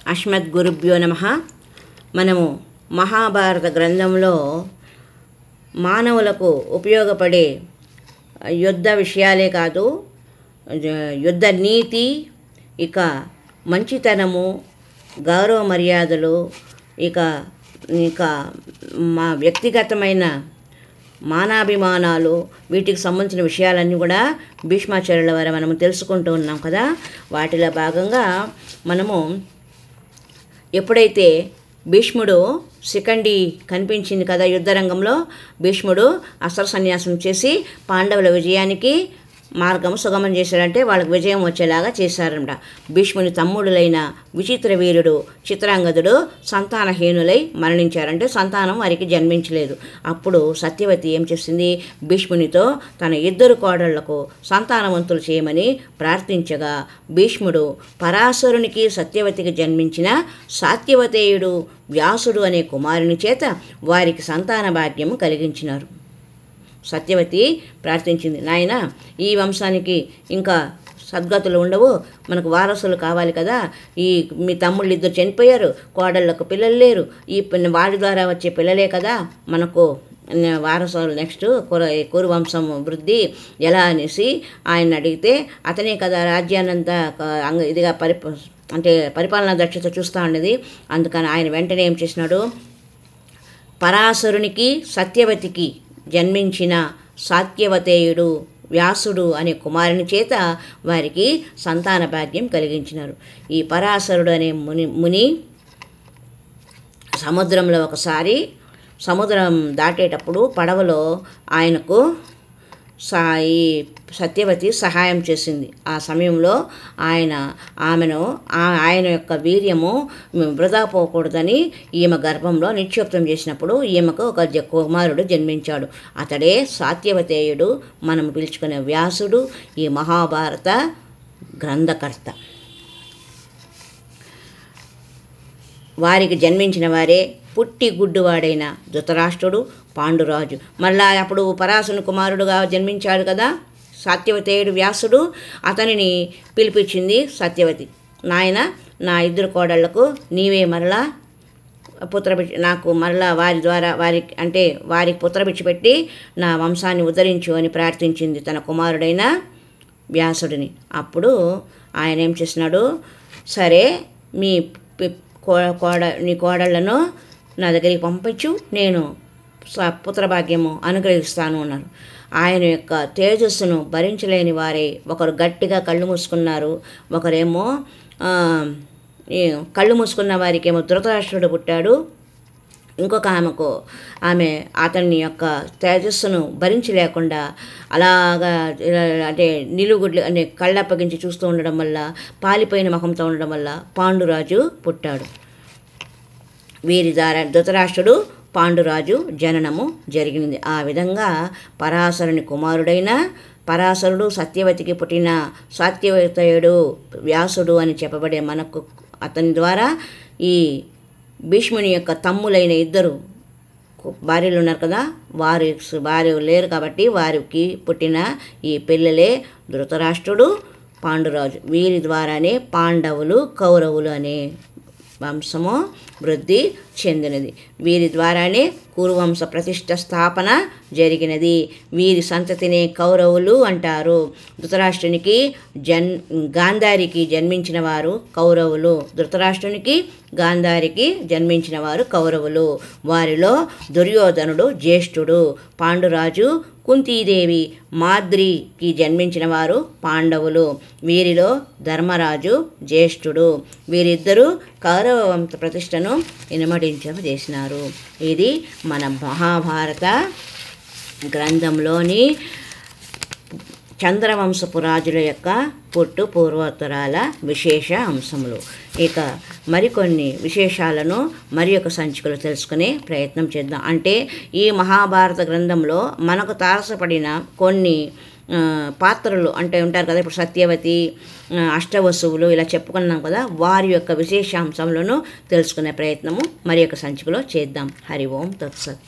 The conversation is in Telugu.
అస్మద్గురుభ్యో నమః. మనము మహాభారత గ్రంథంలో మానవులకు ఉపయోగపడే యుద్ధ విషయాలే కాదు, యుద్ధ నీతి, ఇక మంచితనము, గౌరవ మర్యాదలు, ఇక ఇక మా వ్యక్తిగతమైన మానాభిమానాలు, వీటికి సంబంధించిన విషయాలన్నీ కూడా భీష్మాచార్యుల ద్వారా మనము తెలుసుకుంటూ ఉన్నాం కదా. వాటిలో భాగంగా మనము ఎప్పుడైతే భీష్ముడు శిఖండి కనిపించింది కదా యుద్ధరంగంలో, భీష్ముడు అస్త్ర సన్యాసం చేసి పాండవుల విజయానికి మార్గం సుగమం చేశారంటే వాళ్ళకి విజయం వచ్చేలాగా చేశారంట. భీష్ముని తమ్ముడులైన విచిత్ర వీరుడు చిత్రాంగదుడు సంతానహీనులై మరణించారంటే సంతానం వారికి జన్మించలేదు. అప్పుడు సత్యవతి ఏం చేసింది, భీష్మునితో తన ఇద్దరు కోడళ్లకు సంతానవంతులు చేయమని ప్రార్థించగా భీష్ముడు పరాశరునికి సత్యవతికి జన్మించిన సాత్యవతేయుడు వ్యాసుడు అనే కుమారుని చేత వారికి సంతాన భాగ్యము కలిగించినారు. సత్యవతి ప్రార్థించింది, నాయన ఈ వంశానికి ఇంకా సద్గతులు ఉండవు, మనకు వారసులు కావాలి కదా, ఈ మీ తమ్ముళ్ళు ఇద్దరు చనిపోయారు, కోడళ్ళకు పిల్లలు లేరు, ఈ వాడి ద్వారా వచ్చే పిల్లలే కదా మనకు వారసులు, నెక్స్ట్ కురు వంశం వృద్ధి ఎలా అనేసి ఆయన అడిగితే, అతనే కదా రాజ్యాన్నంతా ఇదిగా పరిపాలనా దక్షత చూస్తూ ఉండేది. అందుకని ఆయన వెంటనే ఏం చేసినాడు, పరాశరునికి సత్యవతికి జన్మించిన సాత్యవతేయుడు వ్యాసుడు అనే కుమారుని చేత వారికి సంతాన భాగ్యం కలిగించినారు. ఈ పరాశరుడు అనే ముని సముద్రంలో ఒకసారి సముద్రం దాటేటప్పుడు పడవలో ఆయనకు ఈ సత్యవతి సహాయం చేసింది. ఆ సమయంలో ఆయన యొక్క వీర్యము వృధా పోకూడదని ఈమె గర్భంలో నిక్షిప్తం చేసినప్పుడు ఈమెకు ఒక కుమారుడు జన్మించాడు. అతడే సాత్యవతేయుడు, మనం పిలుచుకునే వ్యాసుడు, ఈ మహాభారత గ్రంథకర్త. వారికి జన్మించిన వారే పుట్టి గుడ్డువాడైన ధృతరాష్ట్రుడు, పాండురాజు. మళ్ళా అప్పుడు పరాశరుని కుమారుడుగా జన్మించాడు కదా సాత్యవతేయుడు వ్యాసుడు. అతనిని పిలిపించింది సత్యవతి, నాయన నా ఇద్దరు కోడళ్లకు నీవే మరలా నాకు మరలా వారి ద్వారా వారికి పుత్రభిక్ష పెట్టి నా వంశాన్ని ఉద్ధరించు అని ప్రార్థించింది తన కుమారుడైన వ్యాసుడిని. అప్పుడు ఆయన ఏం చేసినాడు, సరే నీ కోడళ్లను నా దగ్గరికి పంపించు, నేను పుత్రభాగ్యము అనుగ్రహిస్తాను అన్నారు. ఆయన యొక్క తేజస్సును భరించలేని వారే ఒకరు గట్టిగా కళ్ళు మూసుకున్నారు, ఒకరేమో కళ్ళు మూసుకున్న వారికేమో ధృతరాష్ట్రుడు పుట్టాడు, ఇంకొక ఆమె అతని యొక్క తేజస్సును భరించలేకుండా అలాగా నిలుగుడ్లు కళ్ళప్పగించి చూస్తూ ఉండడం వల్ల, పాలిపోయిన ముఖంతో ఉండడం వల్ల పాండురాజు పుట్టాడు. వీరి ద్వారా ధృతరాష్ట్రుడు పాండురాజు జననము జరిగింది. ఆ విధంగా పరాశరుని కుమారుడైన పరాశరుడు సత్యవతికి పుట్టిన సాత్యవతేయుడు వ్యాసుడు అని చెప్పబడే మనకు అతని ద్వారా ఈ భీష్ముని యొక్క తమ్ములైన ఇద్దరు భార్యలు ఉన్నారు కదా, భార్య లేరు కాబట్టి వారికి పుట్టిన ఈ పిల్లలే ధృతరాష్ట్రుడు, పాండురాజు. వీరి ద్వారానే పాండవులు, కౌరవులు అనే వంశము వృద్ధి చెందినది. వీరి ద్వారానే కురువంశ ప్రతిష్ట స్థాపన జరిగినది. వీరి సంతతినే కౌరవులు అంటారు. ధృతరాష్ట్రునికి గాంధారికి జన్మించిన వారు కౌరవులు, ధృతరాష్ట్రునికి గాంధారికి జన్మించిన వారు కౌరవులు. వారిలో దుర్యోధనుడు జ్యేష్ఠుడు, పాండురాజు కుంతీదేవి మాద్రికి జన్మించిన వారు పాండవులు. వీరిలో ధర్మరాజు జ్యేష్ఠుడు. వీరిద్దరూ కౌరవ వంశ ప్రతిష్టను ఇనుమడించజేసినారు. ఇది మన మహాభారత గ్రంథంలోని చంద్రవంశపు రాజుల యొక్క పూర్వోత్తరాల విశేష అంశములు. ఇక మరికొన్ని విశేషాలను మరి ఒక సంచికలో తెలుసుకునే ప్రయత్నం చేద్దాం. అంటే ఈ మహాభారత గ్రంథంలో మనకు తారసపడిన కొన్ని పాత్రలు ఉంటారు కదా, ఇప్పుడు సత్యవతి, అష్టవసువులు ఇలా చెప్పుకున్నాం కదా, వారి యొక్క విశేషాంశములను తెలుసుకునే ప్రయత్నము మరి ఒక సంచికలో చేద్దాం. హరి ఓం తత్సత్.